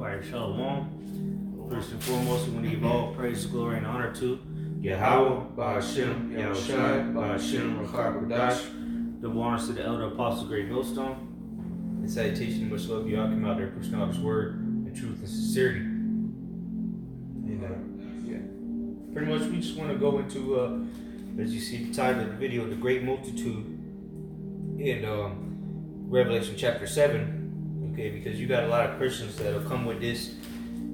Alright, Shalom. First and foremost, we want to give all praise, glory, and honor to Yahweh, Ba'ashem, Yahushai, Ba'ashem, Rakar Double honors to the elder apostle, Great Millstone. And salutation and much love to y'all come out there pushing out his word in truth and sincerity. And pretty much we just want to go into, as you see the title of the video, the great multitude in Revelation chapter 7. Okay, because you got a lot of Christians that'll come with this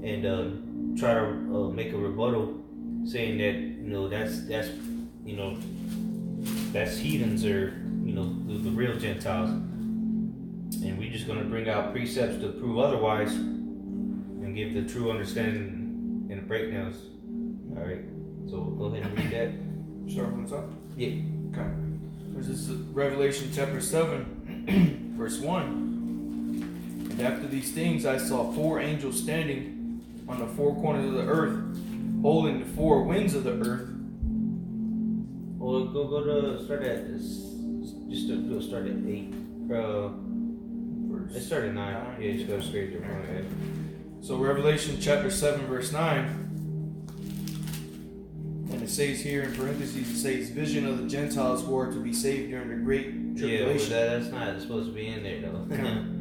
and try to make a rebuttal, saying that that's heathens, or the real Gentiles, and we're just going to bring out precepts to prove otherwise and give the true understanding and the breakdowns. All right, so go ahead and read that. Start from the top. Yeah. Okay. This is Revelation chapter 7, verse 1. And after these things I saw four angels standing on the four corners of the earth, holding the four winds of the earth. Well, go to start at start at 8. Let's start at 9. Yeah, just go straight to 1. So Revelation chapter 7, verse 9. And it says here in parentheses, it says, vision of the Gentiles who are to be saved during the great tribulation. Yeah, that's not supposed to be in there though. Okay.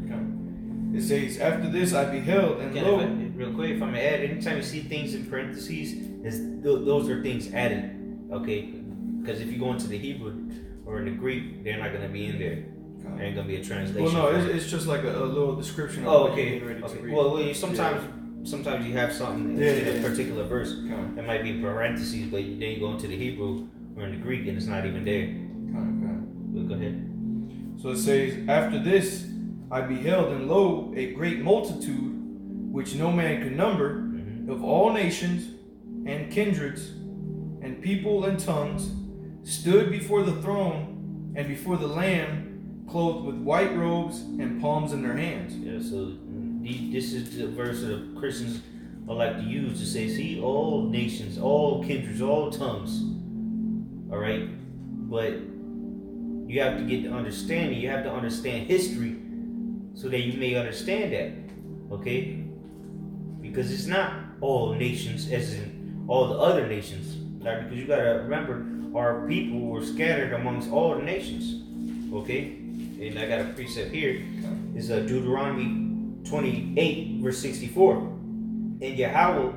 It says, after this I beheld, and lo... Real quick, if I may add, anytime you see things in parentheses, those are things added, okay? Because if you go into the Hebrew or in the Greek, they're not going to be in there. There ain't going to be a translation. Well, no, it's just like a little description of what you're getting ready to read. Well, sometimes you have something in a particular verse that might be in parentheses, but then you go into the Hebrew or in the Greek and it's not even there. Well, go ahead. So it says, after this I beheld, and lo, a great multitude, which no man could number, of all nations and kindreds and people and tongues, stood before the throne and before the Lamb, clothed with white robes and palms in their hands. Yeah, so this is the verse that Christians like to use to say, see, all nations, all kindreds, all tongues. All right? But you have to get the understanding. You have to understand history so that you may understand that. Okay? Because it's not all nations as in all the other nations. Right? Because you got to remember, our people were scattered amongst all the nations. Okay? And I got a precept here. It's Deuteronomy 28, verse 64. And Yahweh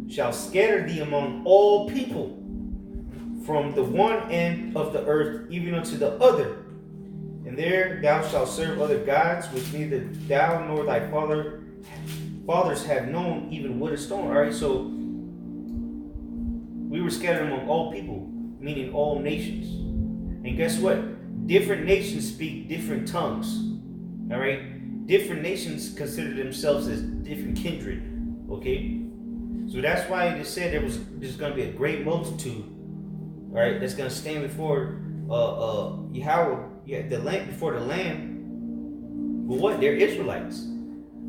shall scatter thee among all people, from the one end of the earth even unto the other. And there thou shalt serve other gods, which neither thou nor thy fathers have known, even wood and stone. All right, so we were scattered among all people, meaning all nations. And guess what? Different nations speak different tongues. All right, different nations consider themselves as different kindred. Okay, so that's why it said there's going to be a great multitude. All right, that's going to stand before Yahweh. Yeah, the land before the Lamb. But what? They're Israelites,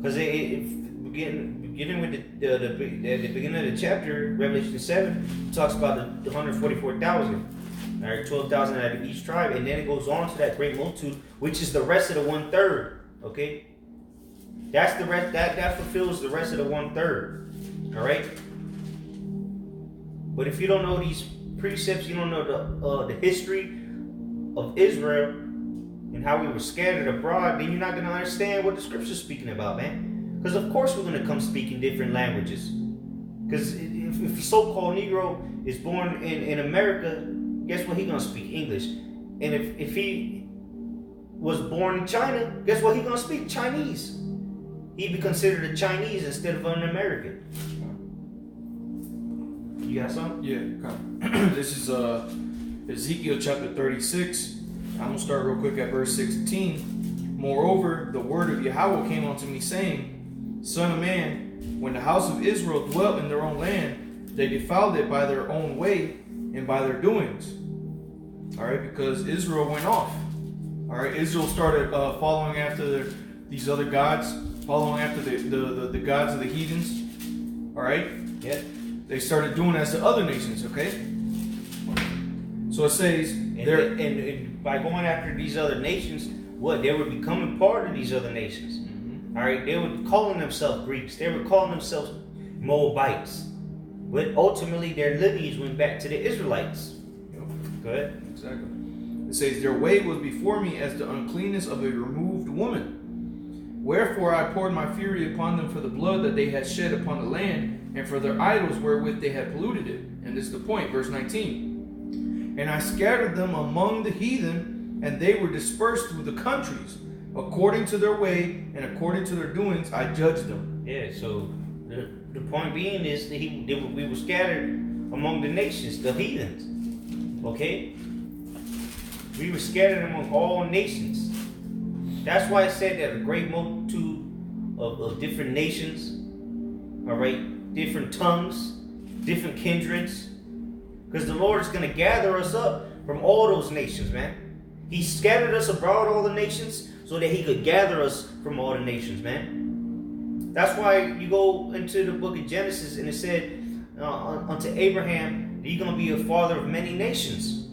because beginning with the beginning of the chapter, Revelation 7 talks about the 144,000. All right, 12,000 out of each tribe, and then it goes on to that great multitude, which is the rest of the 1/3. Okay, that's the rest. That fulfills the rest of the 1/3. All right. But if you don't know these precepts, you don't know the history of Israel and how we were scattered abroad, then you're not going to understand what the scripture's speaking about, man. Because of course we're going to come speaking different languages. Because if a so-called Negro is born in America, guess what? He's going to speak English. And if he was born in China, guess what? He's going to speak Chinese. He'd be considered a Chinese instead of an American. You got something? Yeah, okay. This is Ezekiel chapter 36. I'm going to start real quick at verse 16. Moreover, the word of Yahweh came unto me, saying, Son of man, when the house of Israel dwelt in their own land, they defiled it by their own way and by their doings. All right, because Israel went off. All right, Israel started following after these other gods, following after the gods of the heathens. All right? Yeah. They started doing as the other nations, okay? So it says, and by going after these other nations, what? They were becoming part of these other nations. All right, they were calling themselves Greeks. They were calling themselves Moabites. But ultimately, their lineage went back to the Israelites. Go ahead. Exactly. It says, their way was before me as the uncleanness of a removed woman. Wherefore I poured my fury upon them for the blood that they had shed upon the land, and for their idols wherewith they had polluted it. And this is the point, verse 19. And I scattered them among the heathen, and they were dispersed through the countries. According to their way and according to their doings, I judged them. Yeah, so the point being is that we were scattered among the nations, the heathens. Okay? We were scattered among all nations. That's why it said that a great multitude of different nations, all right, different tongues, different kindreds, because the Lord is going to gather us up from all those nations, man. He scattered us abroad all the nations so that he could gather us from all the nations, man. That's why you go into the book of Genesis and it said unto Abraham, you're going to be a father of many nations.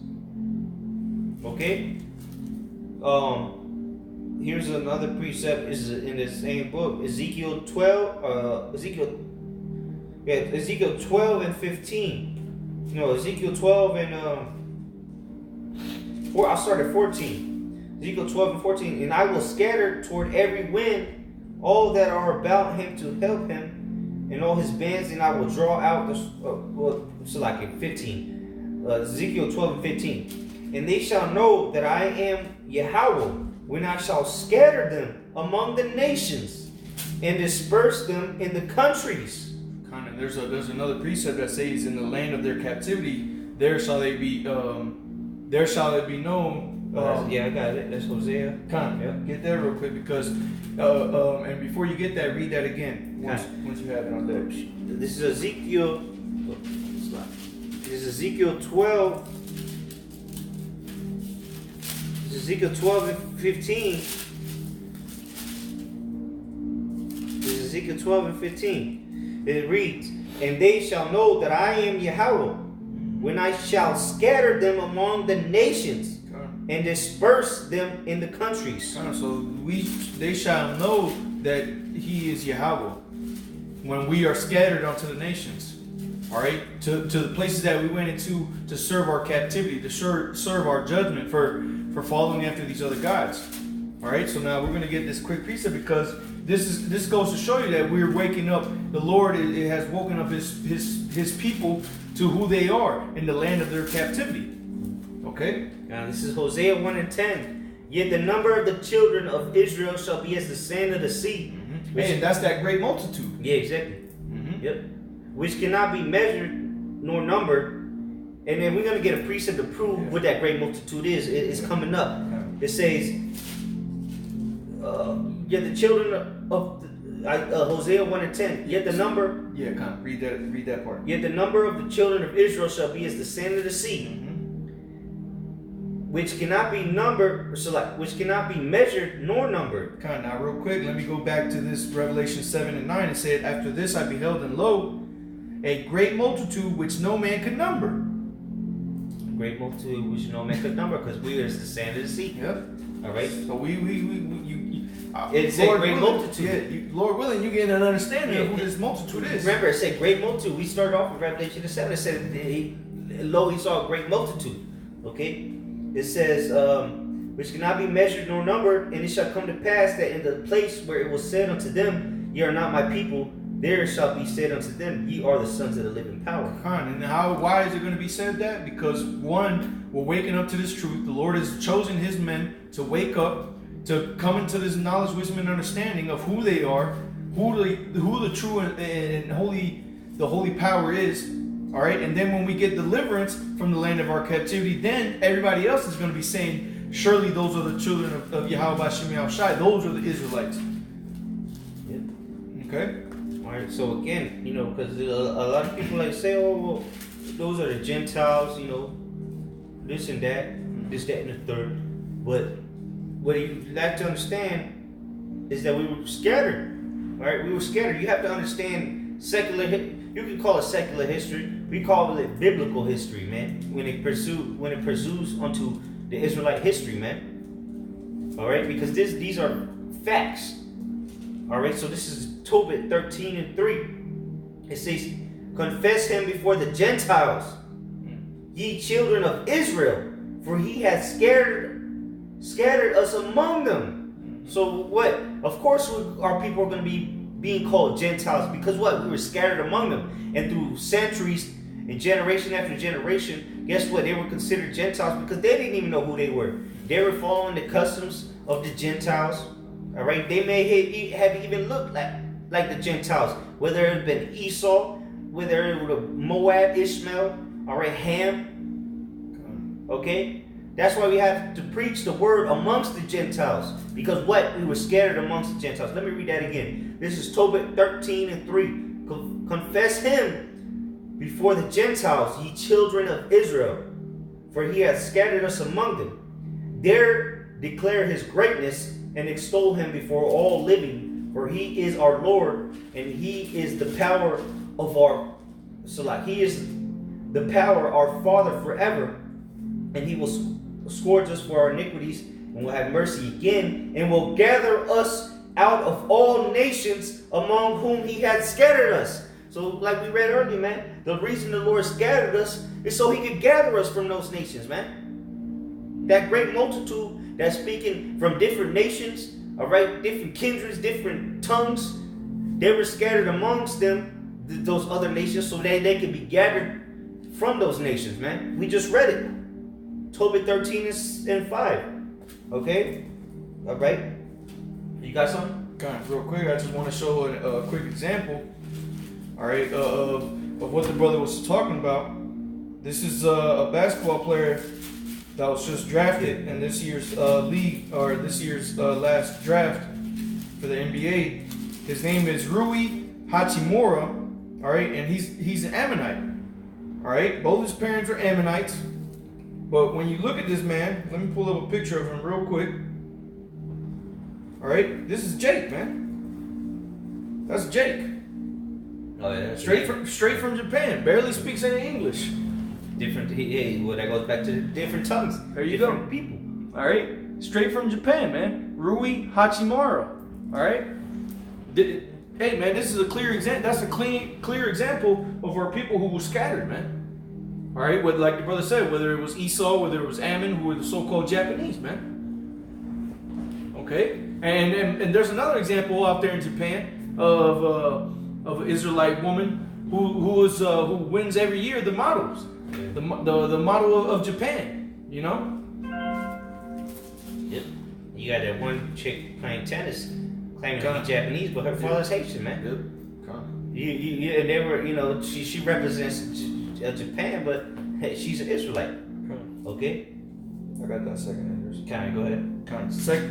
Okay? Here's another precept. Is in the same book, Ezekiel 12 and 15. No, Ezekiel 12 and I'll start at 14. Ezekiel 12 and 14. And I will scatter toward every wind all that are about him to help him, and all his bands, and I will draw out the 15. Ezekiel 12 and 15. And they shall know that I am Yahweh, when I shall scatter them among the nations and disperse them in the countries. Kind of. There's another precept that says, in the land of their captivity, there shall they be known. Yeah, I got it. That's Hosea. Kind of. Yep. Get that real quick, because and before you get that, read that again once you have it on deck. This is Ezekiel. This is Ezekiel 12. This is Ezekiel 12 and 15. This is Ezekiel 12 and 15. It reads, and they shall know that I am Yahweh, when I shall scatter them among the nations and disperse them in the countries. So they shall know that he is Yahweh when we are scattered onto the nations. All right, to the places that we went into to serve our captivity, to serve our judgment for following after these other gods. All right, so now we're going to get this quick precept, because this goes to show you that we're waking up. The Lord it has woken up his people to who they are in the land of their captivity. Okay. Now this is Hosea 1 and 10. Yet the number of the children of Israel shall be as the sand of the sea. Mm-hmm. And that's that great multitude. Yeah, exactly. Mm-hmm. Yep. Which cannot be measured nor numbered. And then we're going to get a precept to prove what that great multitude is. It's coming up. It says, yet the children of Hosea 1 and 10. Yet the number. Yeah, come on. Read that part. Yet the number of the children of Israel shall be as the sand of the sea. Mm-hmm. Which cannot be numbered, which cannot be measured nor numbered. Kind of. Now, real quick, let me go back to this Revelation 7 and 9. It said, after this I beheld, and lo, a great multitude which no man could number. A great multitude which no man could number, because we are as the sand of the sea. Yep. All right. So it's a great multitude. Yeah, Lord willing, you get an understanding of who this multitude is. Remember, it said great multitude. We started off with Revelation 7. It said, he saw a great multitude. Okay. It says, which cannot be measured nor numbered, and it shall come to pass that in the place where it was said unto them, ye are not my people, there shall be said unto them, ye are the sons of the living power. And why is it going to be said that? Because one, we're waking up to this truth. The Lord has chosen his men to wake up, to come into this knowledge, wisdom, and understanding of who they are, who the true and holy, the holy power is. All right, and then when we get deliverance from the land of our captivity, then everybody else is going to be saying, surely those are the children of Yahweh Bashem Yahushai. Those are the Israelites. Yep. Okay. All right. So again, because a lot of people say, oh, well, those are the Gentiles, this and that, this, that, and the third. But what you like to understand is that we were scattered. All right, we were scattered. You have to understand secular. You can call it secular history. We call it biblical history, man. When it pursues onto the Israelite history, man. All right, because these are facts. All right, so this is Tobit 13 and 3. It says, confess him before the Gentiles, ye children of Israel, for he hath scattered us among them. So what? Of course our people are going to be being called Gentiles, because what? We were scattered among them. And through centuries and generation after generation, guess what? They were considered Gentiles because they didn't even know who they were. They were following the customs of the Gentiles. All right, they may have even looked like the Gentiles, whether it had been Esau, whether it was Moab, Ishmael, all right, Ham. Okay, that's why we have to preach the word amongst the Gentiles, because what? We were scattered amongst the Gentiles. Let me read that again. This is Tobit 13 and 3. Confess him before the Gentiles, ye children of Israel, for he hath scattered us among them. There declare his greatness and extol him before all living, for he is our Lord, and he is the power of our he is the power, our Father forever, and he will scourge us for our iniquities, and will have mercy again, and will gather us out of all nations among whom he hath scattered us. So like we read earlier, man, the reason the Lord scattered us is so he could gather us from those nations, man. That great multitude that's speaking from different nations, all right, different kindreds, different tongues, they were scattered amongst them, those other nations, so that they could be gathered from those nations, man. We just read it. Tobit 13 and 5. Okay? All right? You got something? Kind of real quick, I just want to show a quick example, all right, of what the brother was talking about. This is a basketball player that was just drafted in this year's league, or this year's last draft for the NBA. His name is Rui Hachimura, all right, and he's an Ammonite, all right. Both his parents are Ammonites, but when you look at this man, let me pull up a picture of him real quick. All right, this is Jake, man. That's Jake. Oh yeah, straight from Japan. Barely speaks any English. Different. Well, that goes back to the different tongues. There you different go. People. All right, straight from Japan, man. Rui Hachimura. All right. Hey, man, this is a clear example. That's a clear example of our people who were scattered, man. All right, like the brother said, whether it was Esau, whether it was Ammon, who were the so-called Japanese, man. Okay, and there's another example out there in Japan of an Israelite woman who wins every year the models, the model of Japan. You know. Yep. You got that one chick playing tennis, claiming to be Japanese, but her father's Haitian, man. Yep. And they were, she represents Japan, but hey, she's an Israelite. Okay. I got that second Ezra. Kind of go ahead.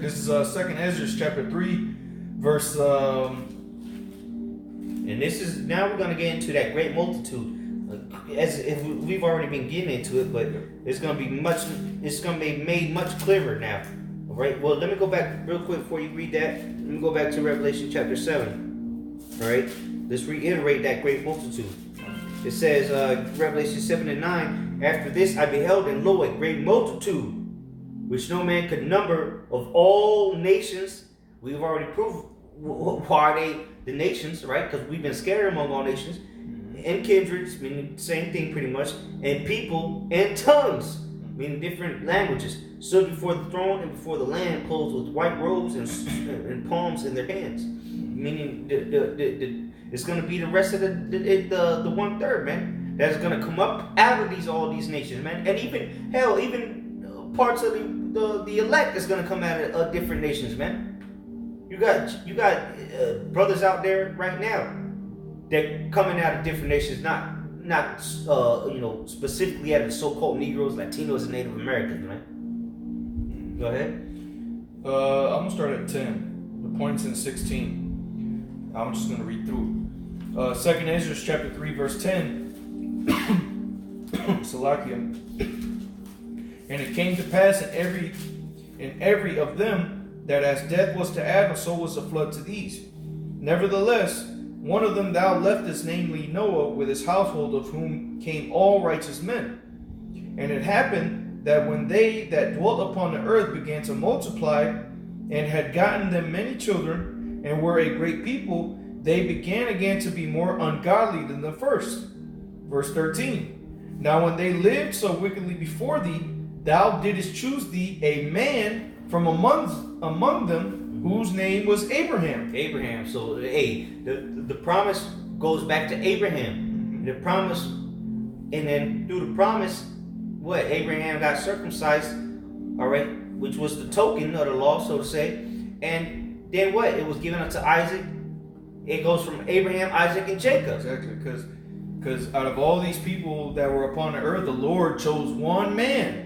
This is second Ezra chapter 3, verse. And this is now we're gonna get into that great multitude. As if we've already been getting into it, but it's gonna be made much clearer now. All right. Well, let me go back real quick before you read that. Let me go back to Revelation chapter 7. All right. Let's reiterate that great multitude. It says, Revelation 7 and 9. After this, I beheld, and lo, a great multitude, which no man could number, of all nations. We've already proved why they the nations, right? Because we've been scattered among all nations, and kindreds, meaning the same thing pretty much, and people, and tongues, meaning different languages, stood before the throne and before the Lamb, clothed with white robes and palms in their hands. Meaning it's going to be the rest of the 1/3, man. That's going to come up out of all these nations, man. And even parts of the elect is going to come out of different nations, man. You got brothers out there right now that coming out of different nations, not specifically out of the so-called Negroes, Latinos, and Native Americans, man. Go ahead. I'm gonna start at 10. The points in 16. I'm just gonna read through it. Second Ezra chapter 3 verse 10. Salakia. And it came to pass in every of them that as death was to Adam, so was the flood to these. Nevertheless, one of them thou leftest, namely Noah, with his household, of whom came all righteous men. And it happened that when they that dwelt upon the earth began to multiply, and had gotten them many children, and were a great people, they began again to be more ungodly than the first. Verse 13. Now when they lived so wickedly before thee, thou didst choose thee a man from among them, whose name was Abraham. Abraham. So, hey, the promise goes back to Abraham. The promise, and then through the promise, what? Abraham got circumcised, all right, which was the token of the law, so to say. And then what? It was given unto Isaac. It goes from Abraham, Isaac, and Jacob. Exactly, because out of all these people that were upon the earth, the Lord chose one man.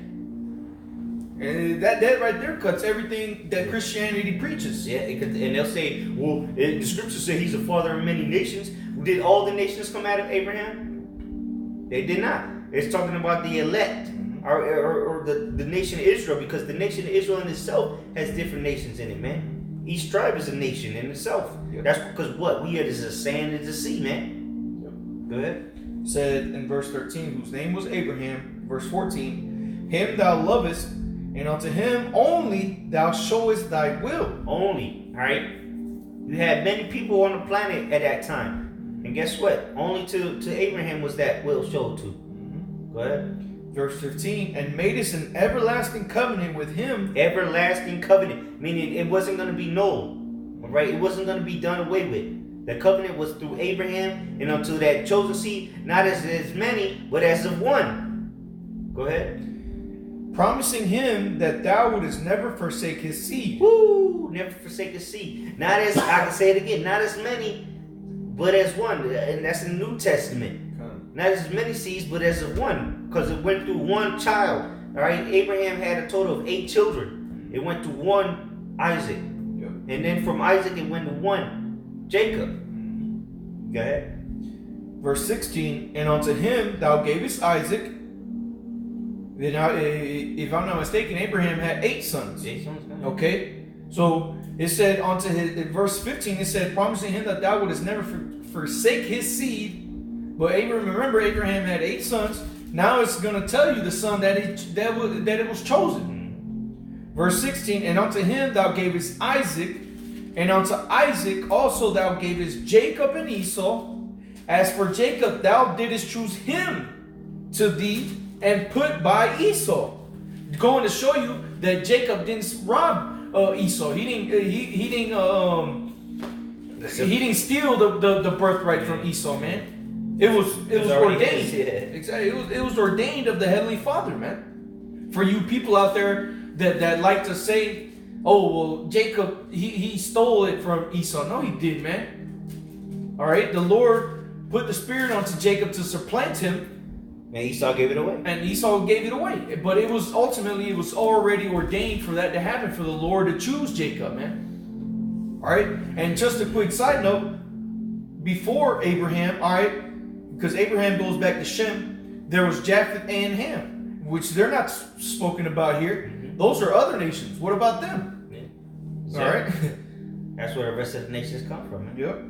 And that right there cuts everything that Christianity preaches. Yeah, and they'll say, well, the scriptures say he's the father of many nations. Did all the nations come out of Abraham? They did not. It's talking about the elect, or the nation of Israel, because the nation of Israel in itself has different nations in it, man. Each tribe is a nation in itself. Yep. That's because what? We are just the sand of the sea, man. Yep. Go ahead. Said in verse 13, whose name was Abraham. Verse 14, him thou lovest, and unto him only thou showest thy will. Only, all right? You had many people on the planet at that time. And guess what? Only to Abraham was that will showed to. Go ahead. Verse 15, and madest an everlasting covenant with him. Everlasting covenant, meaning it wasn't going to be null, all right? It wasn't going to be done away with. The covenant was through Abraham and unto that chosen seed, not as many, but as of one. Go ahead. Promising him that thou wouldest never forsake his seed. Woo! Never forsake his seed. Not as, I can say it again, not as many, but as one. And that's in the New Testament. Not as many seeds, but as of one. Because it went through one child. All right? Abraham had a total of 8 children. It went to one Isaac. Yep. And then from Isaac, it went to one Jacob. Go ahead. Verse 16, and unto him thou gavest Isaac. Now, if I'm not mistaken, Abraham had 8 sons. 8 sons. Okay? So it said unto his, in verse 15, it said, promising him that thou wouldest never forsake his seed. But remember, Abraham had 8 sons. Now it's going to tell you the son that it was chosen. Verse 16, and unto him thou gavest Isaac, and unto Isaac also thou gavest Jacob and Esau. As for Jacob, thou didst choose him to thee and put by Esau. Going to show you that Jacob didn't rob Esau. He didn't steal the birthright from Esau, man. It was ordained. Exactly. It was ordained of the Heavenly Father, man. For you people out there that like to say, oh well, Jacob he stole it from Esau. No, he did, man. All right, the Lord put the spirit onto Jacob to supplant him. And Esau gave it away. And Esau gave it away. But it was already ordained for that to happen, for the Lord to choose Jacob, man. All right. And just a quick side note, before Abraham, all right, because Abraham goes back to Shem, there was Japheth and Ham, which they're not spoken about here. Mm-hmm. Those are other nations. What about them? Yeah. All right. That's where the rest of the nations come from, man. Yep.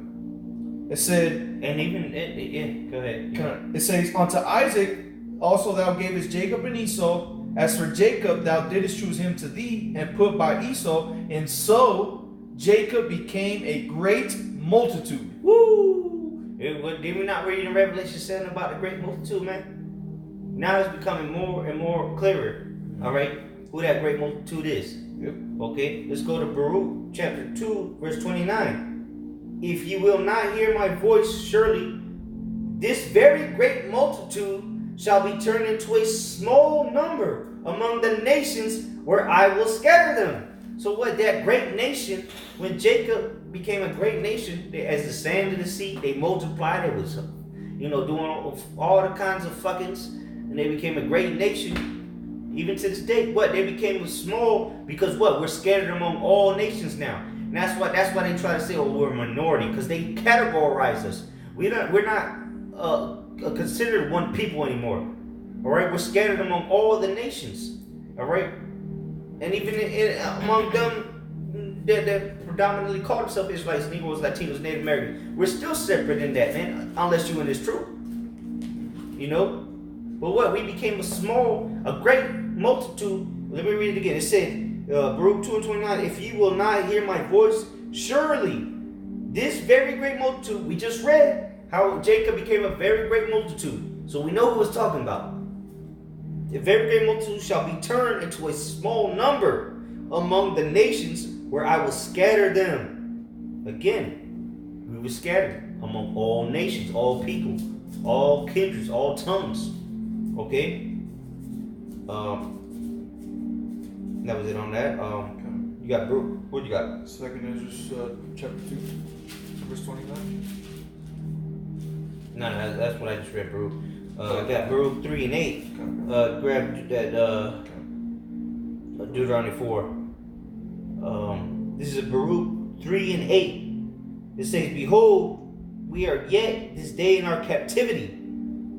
It said, and even go ahead. It says, unto Isaac also thou gavest Jacob and Esau. As for Jacob, thou didst choose him to thee and put by Esau, and so Jacob became a great multitude. Woo! Did we not read in Revelation 7 about the great multitude, man? Now it's becoming more and more clearer. All right, who that great multitude is. Yep. Okay, let's go to Baruch chapter 2, verse 29. If you will not hear my voice, surely this very great multitude shall be turned into a small number among the nations where I will scatter them. So what, that great nation, when Jacob became a great nation, as the sand of the sea, they multiplied. It was, doing all the kinds of fuckings, and they became a great nation. Even to this day, they became small because we're scattered among all nations now. And that's why they try to say, we're a minority, because they categorize us. We're not considered one people anymore. All right, we're scattered among all the nations. All right, and even among them that predominantly call themselves Israelites, Negroes, Latinos, Native Americans, we're still separate in that, man. Unless you in this truth, But we became a great multitude. Let me read it again. It said. Baruch 2:29, if you will not hear my voice, Surely, this very great multitude, we just read how Jacob became a very great multitude. So we know who it's talking about. The very great multitude shall be turned into a small number among the nations where I will scatter them. Again, we were scattered among all nations, all people, all kindreds, all tongues. Okay? That was it on that. You got Baruch. What you got? Second Ezra chapter 2, verse 29. No, that's what I just read, Baruch. I got Baruch 3 and 8. Grab that Deuteronomy 4. This is Baruch 3 and 8. It says, "Behold, we are yet this day in our captivity,"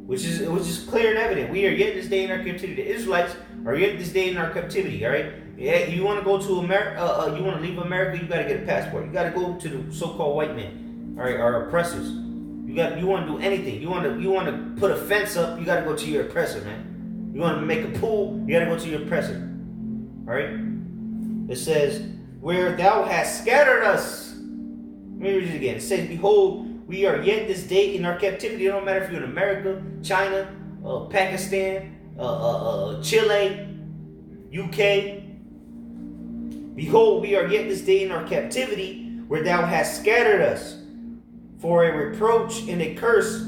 which is clear and evident. We are yet this day in our captivity. The Israelites are yet this day in our captivity. All right. Yeah, you want to go to America? You want to leave America? You got to get a passport. You got to go to the so-called white men, all right, our oppressors. You want to do anything. You want to put a fence up. You got to go to your oppressor, man. You want to make a pool. You got to go to your oppressor. All right. It says, "Where thou hast scattered us." Let me read it again. It says, "Behold, we are yet this day in our captivity." It don't matter if you're in America, China, Pakistan, Chile, UK. "Behold, we are yet this day in our captivity, where thou hast scattered us, for a reproach and a curse,"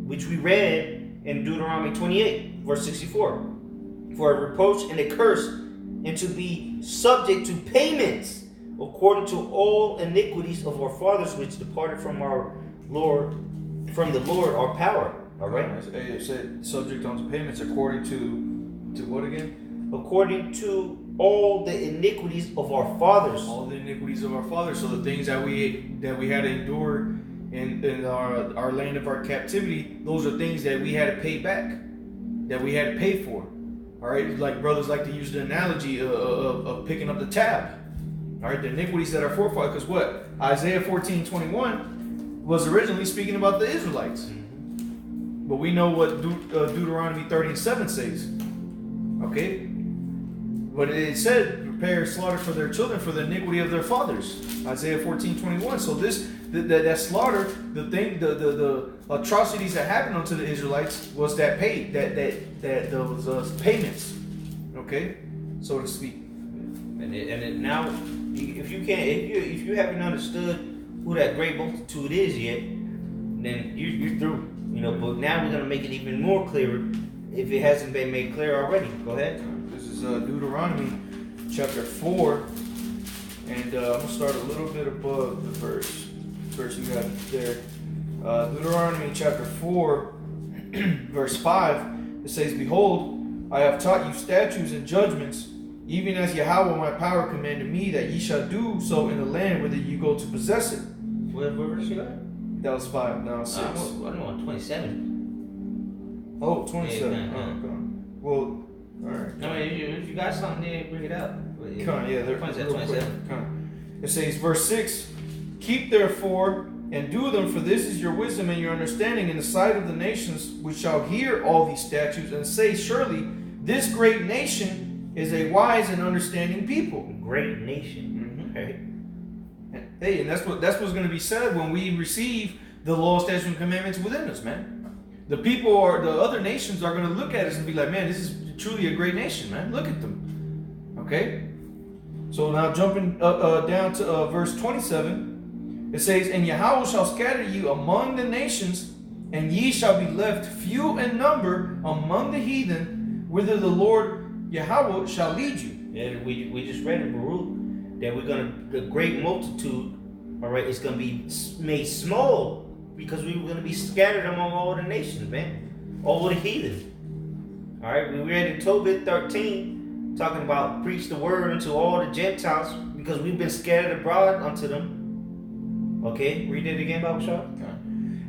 which we read in Deuteronomy 28, verse 64. "For a reproach and a curse, and to be subject to payments, according to all iniquities of our fathers, which departed from our Lord, from the Lord our power." All right. It said subject unto payments according to what again? According to all the iniquities of our fathers. All the iniquities of our fathers. So the things that we had to endure in our land of our captivity, those are things that we had to pay back, that we had to pay for. All right, like brothers like to use the analogy of picking up the tab. All right, the iniquities that our forefathers, because what? Isaiah 14:21 was originally speaking about the Israelites. But we know what Deuteronomy 30:7 says. Okay? But it said, "Prepare slaughter for their children for the iniquity of their fathers." Isaiah 14:21. So that slaughter, the atrocities that happened unto the Israelites was that those payments. Okay? So to speak. And now, if you haven't understood who that great multitude is yet, then you're through. But now we're gonna make it even more clearer if it hasn't been made clear already. Go ahead. This is Deuteronomy chapter 4, and I'm gonna start a little bit above the verse you got there. Deuteronomy chapter 4, verse 5. It says, "Behold, I have taught you statutes and judgments, even as Yahweh my power commanded me, that ye shall do so in the land whither you go to possess it." What verse you got? That was 5, now 6. I'm on 27. Oh, 27. Yeah, Oh, okay. Well, alright. I mean, if you got something there, bring it up. They're 27. It says, verse 6, "Keep therefore and do them, for this is your wisdom and your understanding in the sight of the nations, which shall hear all these statutes and say, surely this great nation is a wise and understanding people." Great nation. Okay. Hey, and that's what's going to be said when we receive the law, statutes, and commandments within us, man. The other nations are going to look at us and be like, "Man, this is truly a great nation, man. Look at them." Okay? So now jumping down to verse 27, it says, "And Yahweh shall scatter you among the nations, and ye shall be left few in number among the heathen, whither the Lord Yahweh shall lead you." Yeah, we just read in Baruch that the great multitude, all right, is going to be made small because we were going to be scattered among all the nations, man, all the heathen. All right, we read in Tobit 13, talking about preach the word unto all the Gentiles because we've been scattered abroad unto them. Okay, read it again, Bible Shah.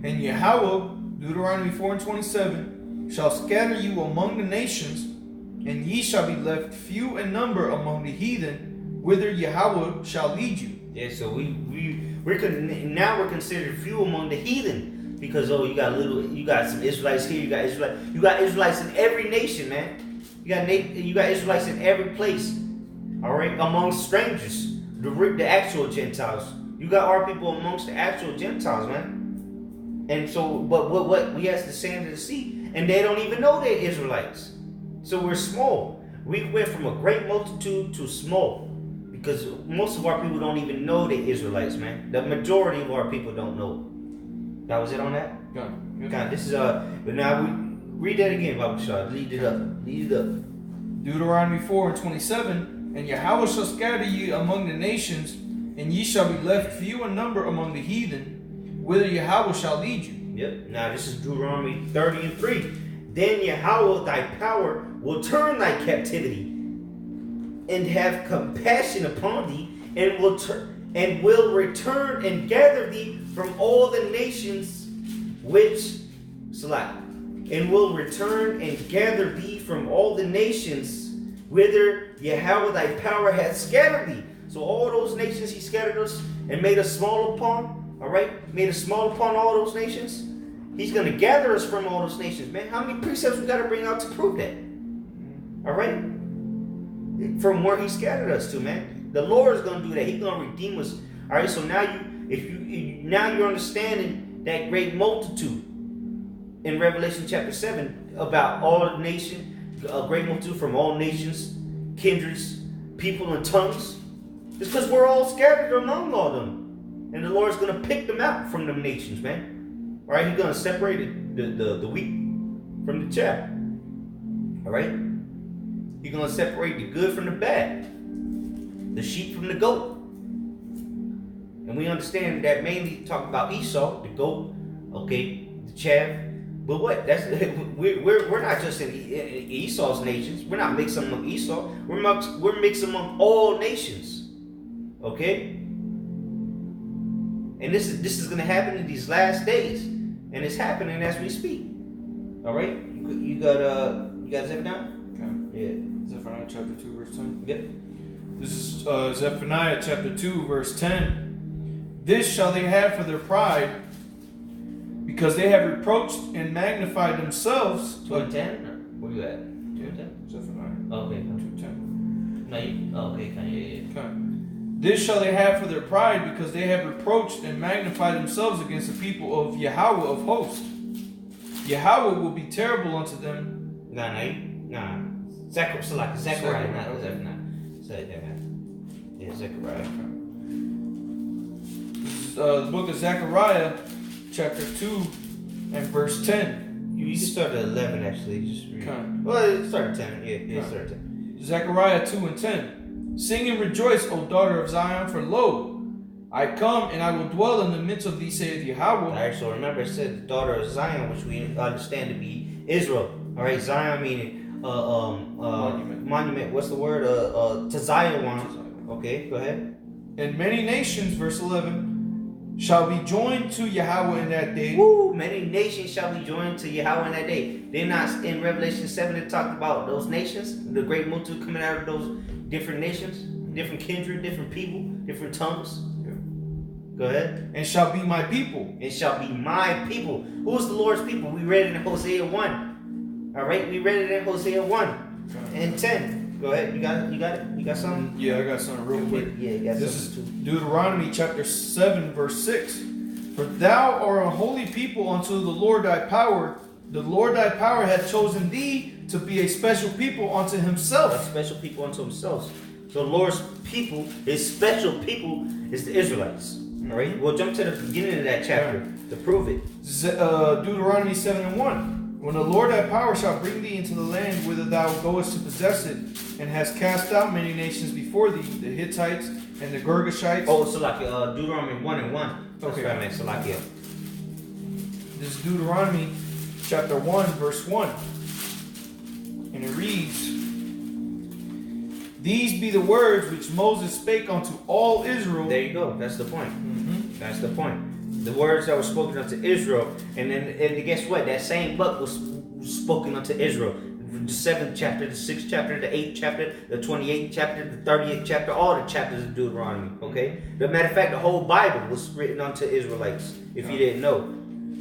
"And Yahweh," Deuteronomy 4:27, "shall scatter you among the nations, and ye shall be left few in number among the heathen, whither Yahweh shall lead you." Yeah, so now we're considered few among the heathen because you got some Israelites here, you got Israelites in every nation, man. You got Israelites in every place. All right, among strangers. the actual Gentiles. You got our people amongst the actual Gentiles, man. And so, but what we ask the sand of the sea, and they don't even know they're Israelites. So we're small. We went from a great multitude to small, because most of our people don't even know they're Israelites, man. The majority of our people don't know. That was it on that? God, this is but now we read that again, Bible Shah. Lead it up. Deuteronomy 4:27, and Yahweh shall scatter you among the nations, and ye shall be left few in number among the heathen, whither Yahweh shall lead you. Yep. Now this is Deuteronomy 30:3. Then Yahweh thy power will turn thy captivity, and have compassion upon thee, and will return and gather thee from all the nations which and will return and gather thee from all the nations whither Yahweh thy power hath scattered thee. So all those nations he scattered us and made us small upon, all right? Made us small upon all those nations. He's going to gather us from all those nations, man. How many precepts we got to bring out to prove that? All right? From where he scattered us to, man. The Lord is going to do that. He's going to redeem us. All right, so now you're understanding that great multitude in Revelation chapter 7 about all the nation, a great multitude from all nations, kindreds, people, and tongues. It's because we're all scattered among all them. And the Lord's going to pick them out from them nations, man. All right, he's going to separate the wheat from the chaff. All right? He's going to separate the good from the bad, the sheep from the goat. And we understand that mainly talking about Esau, the goat, okay, the chaff. But what? We're not just in Esau's nations. We're not mixed among Esau. We're mixed among all nations. Okay? And this is going to happen in these last days, and it's happening as we speak. All right? You got Zephaniah? Okay. Yeah. Zephaniah chapter 2 verse 10. Yep. This is Zephaniah chapter 2 verse 10. This shall they have for their pride, because they have reproached and magnified themselves. 2:10? Where you at? 2:10? Zephaniah. Oh, okay. 2:10. No, okay, yeah. Okay. This shall they have for their pride, because they have reproached and magnified themselves against the people of Yahweh of hosts. Yahweh will be terrible unto them. Nah. Zechariah, not Zephaniah. Yeah, Zechariah. The book of Zechariah, chapter 2 and verse 10. You can start at 11 actually. Just read. Okay. Well, start at 10. Yeah, start at 10. Zechariah 2 and 10. Sing and rejoice, O daughter of Zion, for lo, I come and I will dwell in the midst of thee, saith Yahweh. Alright, so remember it said the daughter of Zion, which we understand to be Israel. Alright, Zion meaning monument. What's the word? To Zion. Okay, go ahead. And many nations, verse 11, shall be joined to Yahweh in that day. Woo! Many nations shall be joined to Yahweh in that day. They're not in Revelation 7 it talked about those nations, the great multitude coming out of those different nations, different kindred, different people, different tongues. Go ahead. And shall be my people. It shall be my people. Who's the Lord's people? We read it in Hosea 1. Alright, we read it in Hosea 1 and 10. Go ahead. You got it? You got something? Yeah, I got something real quick. Yeah, you got this something is too. Deuteronomy chapter 7, verse 6. For thou art a holy people unto the Lord thy power. The Lord thy power hath chosen thee to be a special people unto himself. A special people unto himself. So the Lord's people, his special people, is the Israelites. Alright? We'll jump to the beginning of that chapter to prove it. Deuteronomy 7 and 1. When the Lord thy power shall bring thee into the land whither thou goest to possess it, and hast cast out many nations before thee, the Hittites and the Girgashites. Oh, so like Deuteronomy 1 and 1. That's Okay. what I meant. So like, yeah. This is Deuteronomy chapter 1, verse 1. And it reads, These be the words which Moses spake unto all Israel. There you go. That's the point. That's the point. The words that were spoken unto Israel, and guess what? That same book was spoken unto Israel. The 7th chapter, the 6th chapter, the 8th chapter, the 28th chapter, the 38th chapter, all the chapters of Deuteronomy. Okay? As a matter of fact, the whole Bible was written unto Israelites, if you didn't know.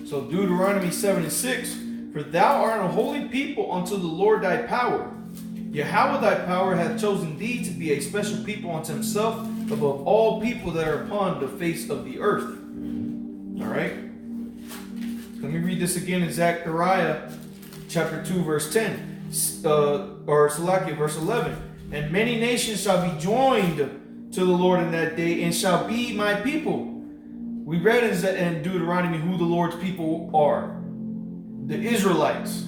So Deuteronomy 7 and 6. For thou art a holy people unto the Lord thy power. Yahweh thy power hath chosen thee to be a special people unto himself, above all people that are upon the face of the earth. All right. Let me read this again in Zechariah chapter 2, verse 10. Or Salakia, verse 11. And many nations shall be joined to the Lord in that day, and shall be my people. We read in Deuteronomy who the Lord's people are. The Israelites.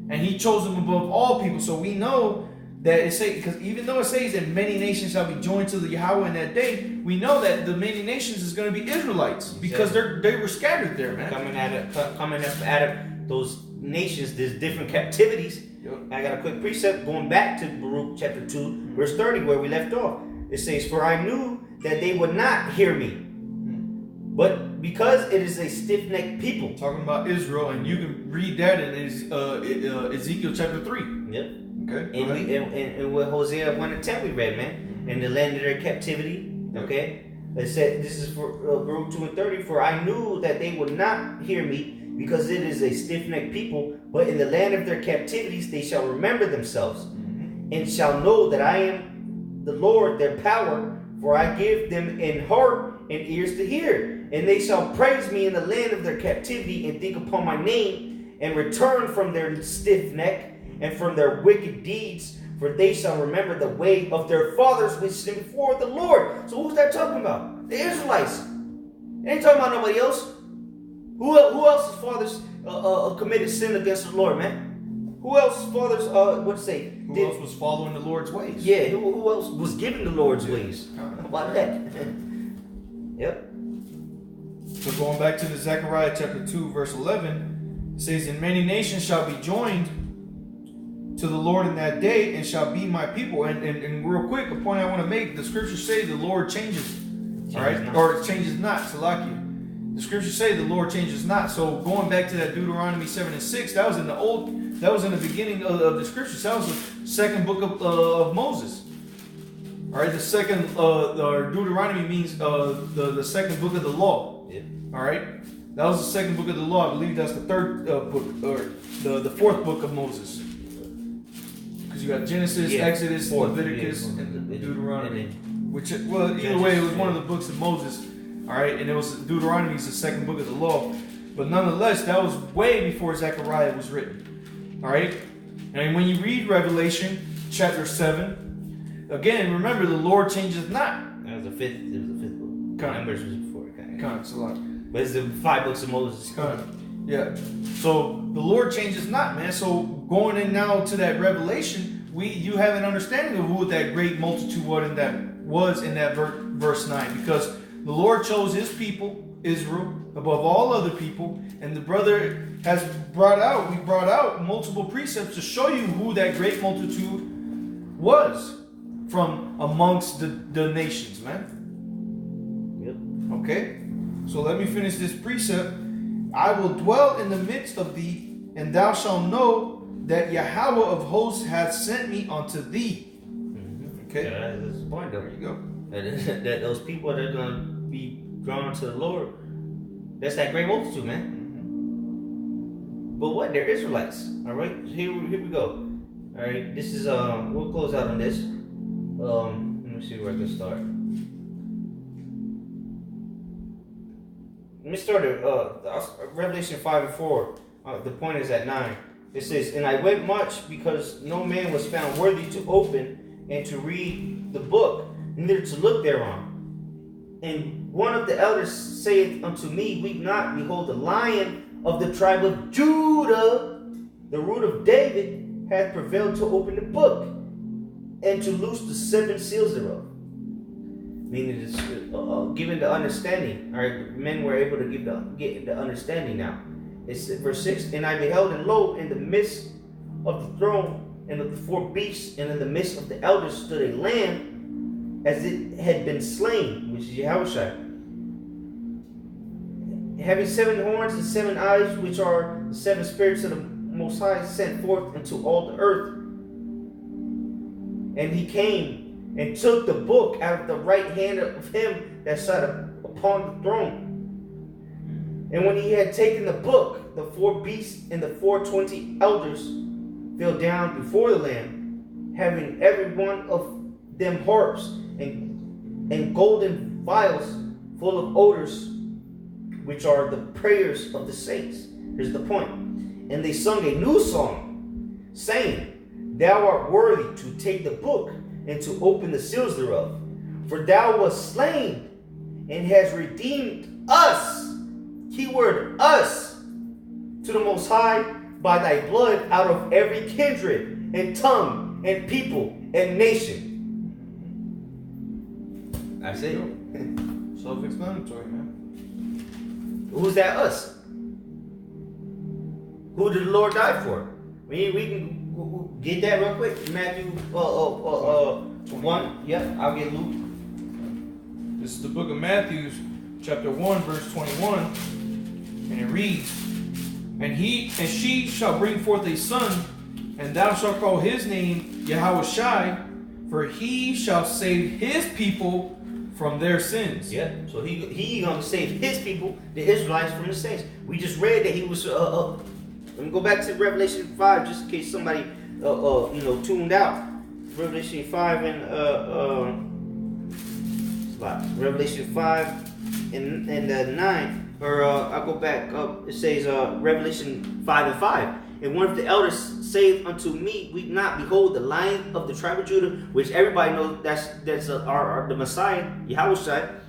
And he chose them above all people. So we know that it says, because even though it says that many nations shall be joined to the Yahweh in that day, we know that the many nations is going to be Israelites, because they were scattered there, man. Coming up out of those nations, there's different captivities. Yep. I got a quick precept going back to Baruch chapter 2, verse 30, where we left off. It says, "For I knew that they would not hear me, but because it is a stiff-necked people." Talking about Israel, and you can read that in Ezekiel chapter 3. Yep. Okay. And what Hosea 1 and 10 we read, man. In the land of their captivity. Okay. It said, this is for Baruch 2 and 30. "For I knew that they would not hear me, because it is a stiff-necked people. But in the land of their captivities they shall remember themselves, and shall know that I am the Lord their power. For I give them an heart and ears to hear. And they shall praise me in the land of their captivity, and think upon my name, and return from their stiff neck and from their wicked deeds. For they shall remember the way of their fathers which stood before the Lord." So who's that talking about? The Israelites. They ain't talking about nobody else. Who else's fathers committed sin against the Lord, man? Who else's fathers, what's it say? Who else was following the Lord's ways? Yeah, who else was given the Lord's ways? How about that? Yep. So going back to the Zechariah chapter 2, verse 11, it says, "And many nations shall be joined to the Lord in that day, and shall be my people." And real quick, a point I want to make, the scriptures say the Lord changes. All right? Or changes not, Salakia. The scriptures say the Lord changes not. So going back to that Deuteronomy 7 and 6, that was in the beginning of the scriptures. That was the second book of Moses. All right, the second Deuteronomy means the second book of the law. Yeah. All right, that was the second book of the law. I believe that's the third book, or the fourth book of Moses. Because you got Genesis, Exodus, Leviticus, and Deuteronomy. Which, well, either way, it was one of the books of Moses. All right, and it was Deuteronomy is the second book of the law. But nonetheless, that was way before Zechariah was written. All right, and when you read Revelation chapter 7, again, remember the Lord changes not. It was the fifth book. Numbers was before it. It's a lot. But it's the 5 books of Moses. Yeah. So the Lord changes not, man. So going in now to that Revelation, you have an understanding of who that great multitude was in that verse 9, because the Lord chose his people, Israel, above all other people, and the brother has brought out multiple precepts to show you who that great multitude was from amongst the nations, man. Yep. Okay. So let me finish this precept. "I will dwell in the midst of thee, and thou shalt know that Yahweh of hosts hath sent me unto thee." Mm-hmm. Okay. Yeah, that's the point, though. There you go. That those people that are going to be drawn to the Lord, that's that great multitude, man. Mm-hmm. But what? They're Israelites. All right. Here we go. All right. This is we'll close out on this. Let me see where I can start. Let me start at Revelation 5 and 4. The point is at 9. It says, "And I wept much, because no man was found worthy to open and to read the book, neither to look thereon. And one of the elders saith unto me, Weep not, behold, the Lion of the tribe of Judah, the root of David, hath prevailed to open the book, and to loose the 7 seals thereof." Meaning it's given the understanding. All right, men were able to get the understanding now. It's verse 6. "And I beheld, and lo, in the midst of the throne and of the 4 beasts, and in the midst of the elders stood a lamb, as it had been slain," which is Yahushua, "having 7 horns and 7 eyes, which are the 7 spirits of the Most High, sent forth into all the earth. And he came and took the book out of the right hand of him that sat upon the throne. And when he had taken the book, the 4 beasts and the 24 elders fell down before the Lamb, having every one of them harps, and and golden vials full of odors, which are the prayers of the saints. Here's the point. And they sung a new song, saying, Thou art worthy to take the book and to open the seals thereof. For thou wast slain and hast redeemed us, keyword us, to the Most High by thy blood out of every kindred and tongue and people and nation. That's it. Self-explanatory, man. Who's that us? Who did the Lord die for? We can get that real quick. Matthew 1. Yep, I'll get Luke. This is the book of Matthew, chapter 1, verse 21, and it reads, And she shall bring forth a son, and thou shalt call his name Yahushai, for he shall save his people from their sins. Yeah, so he gonna save his people, the Israelites, from the sins. We just read that he was. Let me go back to Revelation 5, just in case somebody tuned out. Revelation 5 and Revelation 5 and 9. Or I'll go back up. It says Revelation 5 and 5. And one of the elders saith unto me, Weep not, behold, the Lion of the tribe of Judah, which everybody knows that's the Messiah, Yahushua.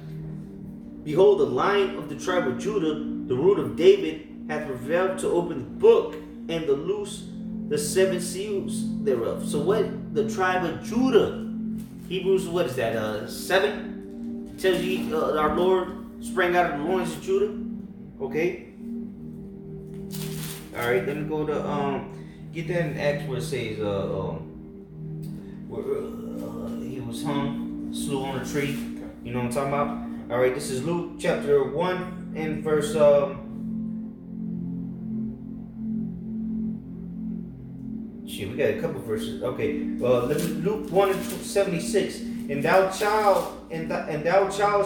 Behold, the Lion of the tribe of Judah, the root of David, hath prevailed to open the book and to loose the 7 seals thereof. So what? The tribe of Judah. Hebrews, what is that? 7 tells you our Lord sprang out of the loins of Judah. Okay. All right. Let me go to get that in Acts where it says where he was hung, slew on a tree. You know what I'm talking about? All right. This is Luke chapter 1 and verse. We got a couple verses. Okay, Luke 1 and 76. And thou child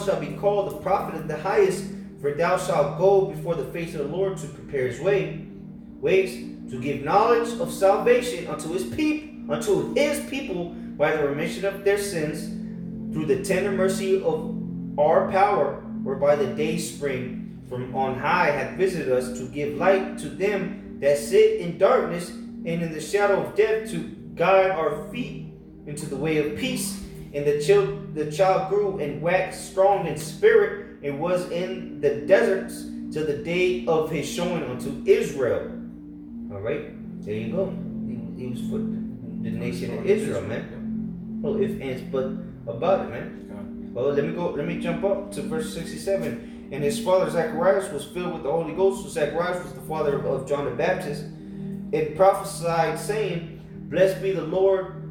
shall be called the prophet of the highest, for thou shalt go before the face of the Lord to prepare his ways, to give knowledge of salvation unto his people by the remission of their sins, through the tender mercy of our power, whereby the day spring from on high hath visited us, to give light to them that sit in darkness and in the shadow of death, to guide our feet into the way of peace. And the child grew and waxed strong in spirit, and was in the deserts till the day of his showing unto Israel. All right, there you go. He was for the nation of Israel, man. Well, if ands but about it, man. Well, let me jump up to verse 67. And his father Zacharias was filled with the Holy Ghost. So Zacharias was the father of John the Baptist. And prophesied, saying, Blessed be the Lord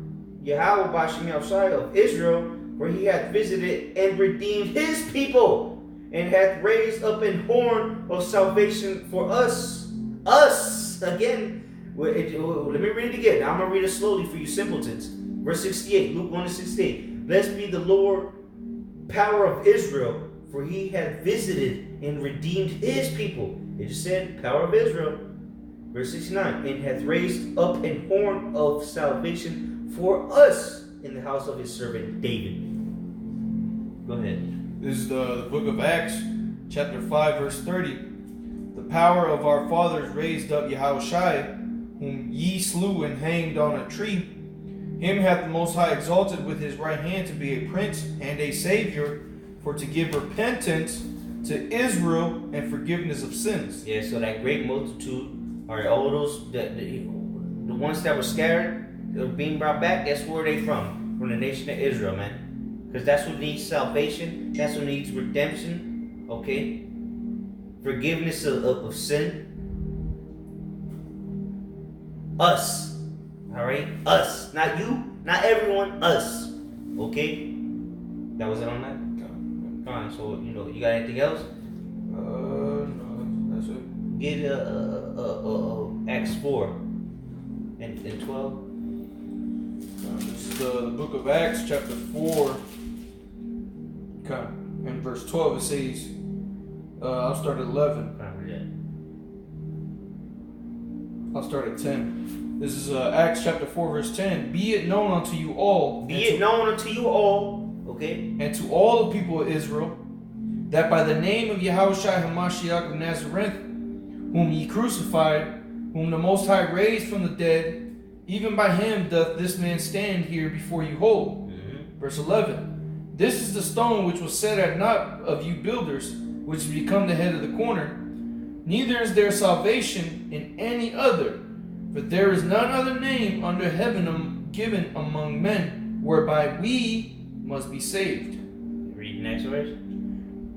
Yahweh Bashem Yahushai of Israel, for he hath visited and redeemed his people, and hath raised up an horn of salvation for us. Us again. Let me read it again. I'm gonna read it slowly for you simpletons. Verse 68, Luke 1 and 68. Blessed be the Lord, power of Israel, for he hath visited and redeemed his people. It just said, power of Israel. Verse 69, and hath raised up an horn of salvation for us in the house of his servant David. Go ahead. This is the book of Acts, chapter 5, verse 30. The power of our fathers raised up Yahushai, whom ye slew and hanged on a tree. Him hath the Most High exalted with his right hand to be a prince and a savior, for to give repentance to Israel and forgiveness of sins. Yeah, so that great multitude, all right, all those, the ones that were scattered, they're being brought back, guess where they from? From the nation of Israel, man. Because that's what needs salvation. That's what needs redemption. Okay? Forgiveness of sin. Us. All right? Us. Not you. Not everyone. Us. Okay? That was it on that? Fine. So, you got anything else? No, that's it. Get Acts 4 and 12. This is the book of Acts, chapter 4. Okay. In verse 12 it says, I'll start at 11. I'll start at 10. This is Acts chapter 4, verse 10. Be it known unto you all. Be it known unto you all. Okay? And to all the people of Israel, that by the name of Yahushua HaMashiach of Nazareth, whom ye crucified, whom the Most High raised from the dead, even by him doth this man stand here before you whole. Verse 11. This is the stone which was set at naught of you builders, which has become the head of the corner. Neither is there salvation in any other, for there is none other name under heaven given among men, whereby we must be saved. Read the next verse.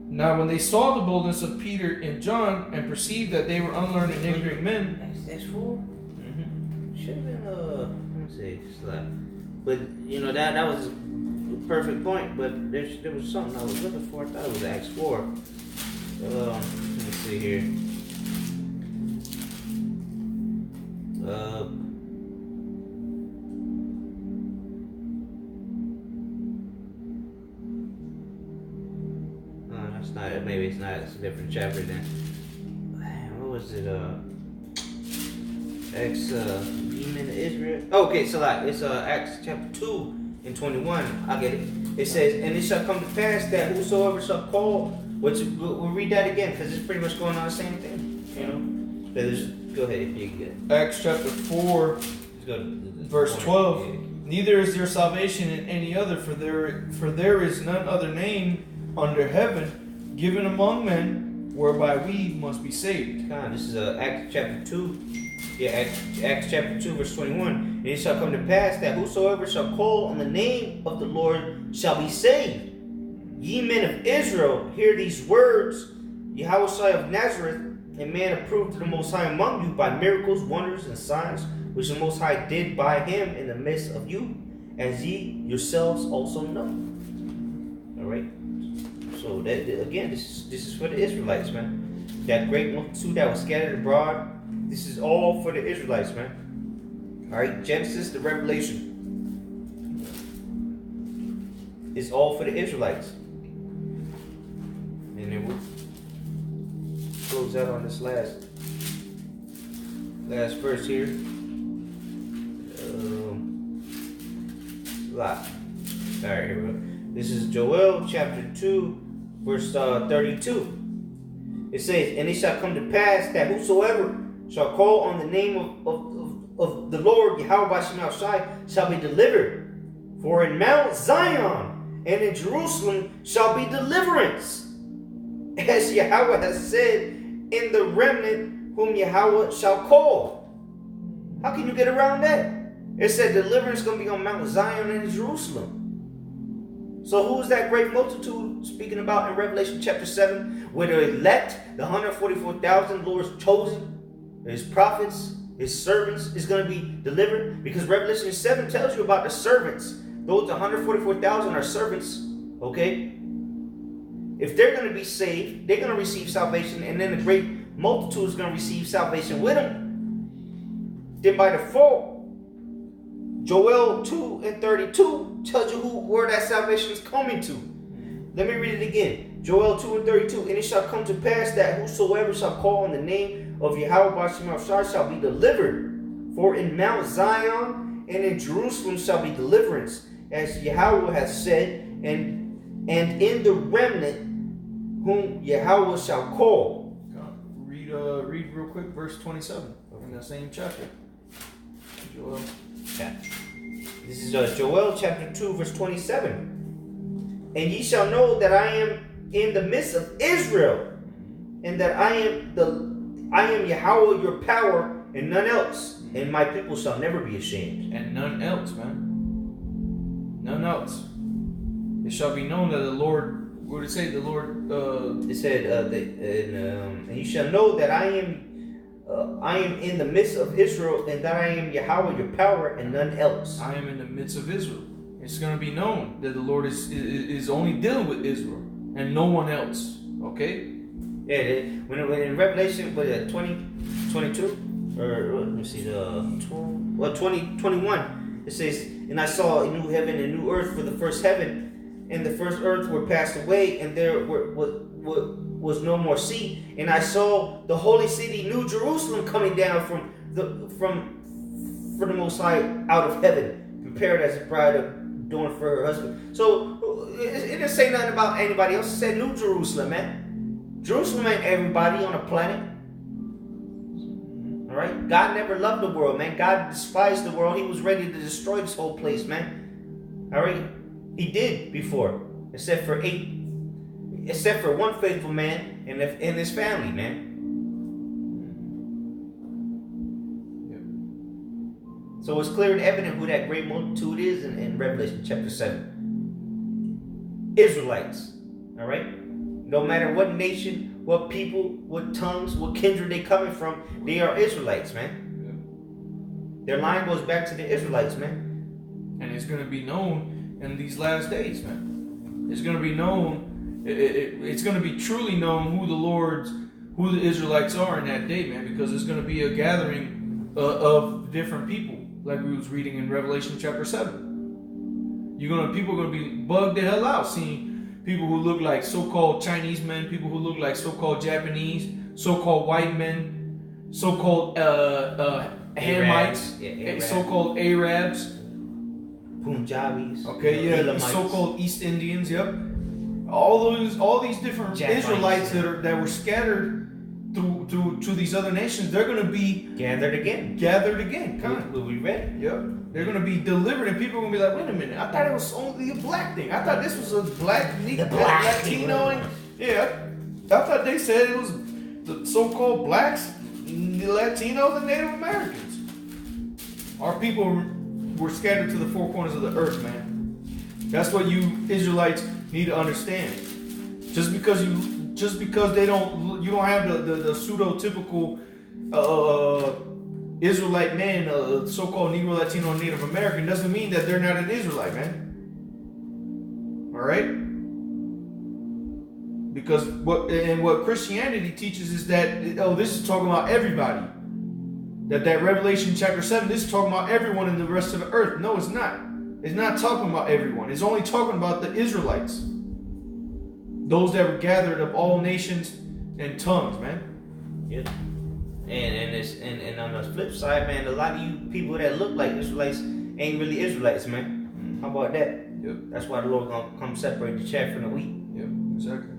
Now when they saw the boldness of Peter and John, and perceived that they were unlearned and ignorant men. That's 4? Should have been, let me see, slap. But, you know, that was a perfect point, but there was something I was looking for. I thought it was Acts 4. Let me see here. That's not it. Maybe it's not. It's a different chapter then. What was it? Acts, Demon Israel. Oh, okay, so like it's Acts chapter 2 and 21. I get it. It says, and it shall come to pass that whosoever shall call, which we'll read that again because it's pretty much going on the same thing. You know. Go ahead if you get it. Acts chapter 4, verse 12. Yeah. Neither is there salvation in any other, for there is none other name under heaven given among men whereby we must be saved. This is Acts chapter 2. Yeah, Acts chapter 2, verse 21. And it shall come to pass that whosoever shall call on the name of the Lord shall be saved. Ye men of Israel, hear these words. Yahushua of Nazareth, a man approved to the Most High among you by miracles, wonders, and signs, which the Most High did by him in the midst of you, as ye yourselves also know. Alright? So, that again, this is for the Israelites, man. That great multitude that was scattered abroad, this is all for the Israelites, man. Alright? Genesis to Revelation. It's all for the Israelites. And then we'll close out on this last verse here. Alright, here we go. This is Joel chapter 2, verse 32. It says, and it shall come to pass that whosoever shall call on the name of the Lord Yahweh Shai shall be delivered. For in Mount Zion and in Jerusalem shall be deliverance, as Yahweh has said, in the remnant whom Yahweh shall call. How can you get around that? It said deliverance is going to be on Mount Zion and in Jerusalem. So who is that great multitude speaking about in Revelation chapter 7? Where the elect, the 144,000, Lord's chosen, his prophets, his servants is going to be delivered. Because Revelation 7 tells you about the servants. Those 144,000 are servants. Okay? If they're going to be saved, they're going to receive salvation. And then the great multitude is going to receive salvation with them. Then by default, Joel 2 and 32 tells you where that salvation is coming to. Let me read it again. Joel 2 and 32. And it shall come to pass that whosoever shall call on the name of Yahweh shall be delivered. For in Mount Zion and in Jerusalem shall be deliverance, as Yahweh has said, and in the remnant whom Yahweh shall call. Read real quick verse 27 in that same chapter. Joel. Yeah. This is Joel chapter 2, verse 27. And ye shall know that I am in the midst of Israel, and that I am Yahweh your power, and none else, and my people shall never be ashamed. And none else, man. None else. It shall be known that the Lord, what did it say? The Lord, it said, and you shall know that I am in the midst of Israel, and that I am Yahweh your power, and none else. I am in the midst of Israel. It's going to be known that the Lord is only dealing with Israel and no one else. Okay? Yeah, when in Revelation, 20, 22, or let me see, 20, 21, it says, and I saw a new heaven and a new earth, for the first heaven and the first earth were passed away, and there was no more sea. And I saw the holy city, New Jerusalem, coming down from the Most High out of heaven, prepared as a bride adorned for her husband. So it didn't say nothing about anybody else. It said New Jerusalem, man. Jerusalem ain't everybody on the planet. All right? God never loved the world, man. God despised the world. He was ready to destroy this whole place, man. All right? He did before, except for one faithful man and his family, man. So it's clear and evident who that great multitude is in Revelation chapter 7. Israelites. All right? No matter what nation, what people, what tongues, what kindred they coming from, they are Israelites, man. Their line goes back to the Israelites, man. And it's going to be known in these last days, man. It's going to be known, it's going to be truly known who the Israelites are in that day, man, because it's going to be a gathering of different people. Like we was reading in Revelation chapter 7. People are going to be bugged the hell out seeing people who look like so-called Chinese men, people who look like so-called Japanese, so-called white men, so-called Hamites, so-called Arabs, Punjabis, so-called East Indians, yep. All these different Japanese, Israelites that were scattered to these other nations, they're going to be gathered again. We read it. Yep. They're going to be delivered, and people are going to be like, wait a minute, I thought it was only a black thing. I thought this was a black Latino. I thought they said it was the so-called blacks, the Latinos, and Native Americans. Our people were scattered to the four corners of the earth, man. That's what you Israelites need to understand. Just because you don't have the pseudo-typical Israelite man, so-called Negro, Latino, and Native American, doesn't mean that they're not an Israelite, man. All right? Because what Christianity teaches is that, this is talking about everybody. That Revelation chapter 7, this is talking about everyone in the rest of the earth. No, it's not. It's not talking about everyone. It's only talking about the Israelites. Those that were gathered of all nations and tongues, man. Yep. And on the flip side, man, a lot of you people that look like Israelites ain't really Israelites, man. Mm-hmm. How about that? Yep. That's why the Lord gonna come separate the chaff from the wheat. Yep, exactly.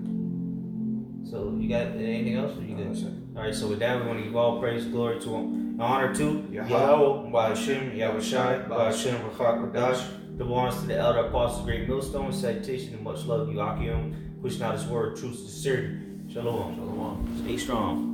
So you got anything else? Or you good? All right. So with that, we want to give all praise, glory to Him, honor to Yahweh, Ba'ashem, Yahushai, Ba'ashem, Rachak Kodash. The belongs to the elder apostles, great millstone, salutation, and much love, Yuakim. Pushing out His word, truth, sincerity. Shalom. Shalom. Stay strong.